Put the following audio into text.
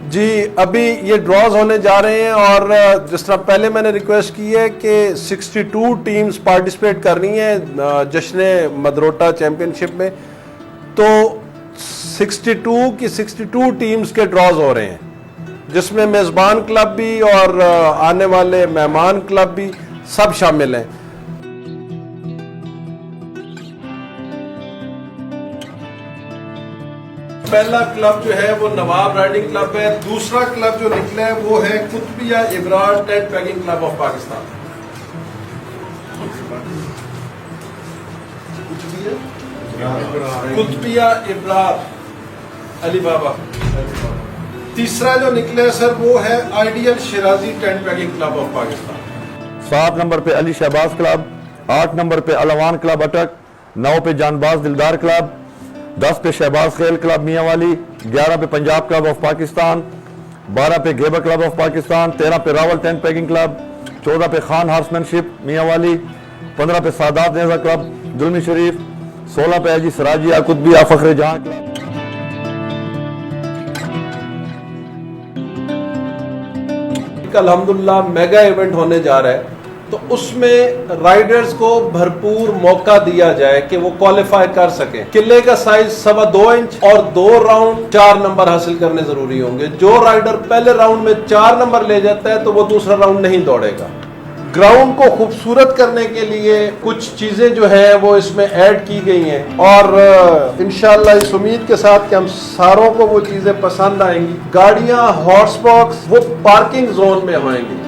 जी अभी ये ड्रॉज होने जा रहे हैं और जिस तरह पहले मैंने रिक्वेस्ट की है कि 62 टीम्स पार्टिसिपेट कर रही हैं जश्न मदरोटा चैम्पियनशिप में, तो 62 की 62 टीम्स के ड्रॉज हो रहे हैं जिसमें मेज़बान क्लब भी और आने वाले मेहमान क्लब भी सब शामिल हैं। पहला क्लब जो है वो नवाब राइडिंग क्लब है। दूसरा क्लब जो निकला है वो है Qutbia Ibrar tent packing club of Pakistan. Qutbia Ibrar Ali Baba. तीसरा जो निकला है सर वो है ideal Shirazi tent packing club of Pakistan. 7 number पे अली शहबाज क्लब, 8 नंबर पे अलवान क्लब अटक, 9 पे जानबाज दिलदार क्लब, 10 पे शहबाज खेल क्लब मियाँ वाली, 11 पे पंजाब क्लब ऑफ पाकिस्तान, 12 पे गेबर क्लब ऑफ पाकिस्तान, 13 पे रावल टेंट पैकिंग क्लब, 14 पे खान हार्समैनशिप मियाँ वाली, 15 पे सादात नेजा क्लब दुलमी शरीफ, 16 पे अजी सराजिया कुतबिया फखरे जहां क्लब। अल्हम्दुलिल्लाह मेगा इवेंट होने जा रहा है, तो उसमें राइडर्स को भरपूर मौका दिया जाए कि वो क्वालिफाई कर सके। किले का साइज 2.25 इंच और 2 राउंड 4 नंबर हासिल करने जरूरी होंगे। जो राइडर पहले राउंड में 4 नंबर ले जाता है तो वो दूसरा राउंड नहीं दौड़ेगा। ग्राउंड को खूबसूरत करने के लिए कुछ चीजें जो है वो इसमें ऐड की गई हैं और इंशाल्लाह इस उम्मीद के साथ कि हम सारों को वो चीजें पसंद आएंगी। गाड़ियां हॉर्स बॉक्स वो पार्किंग जोन में होंगी।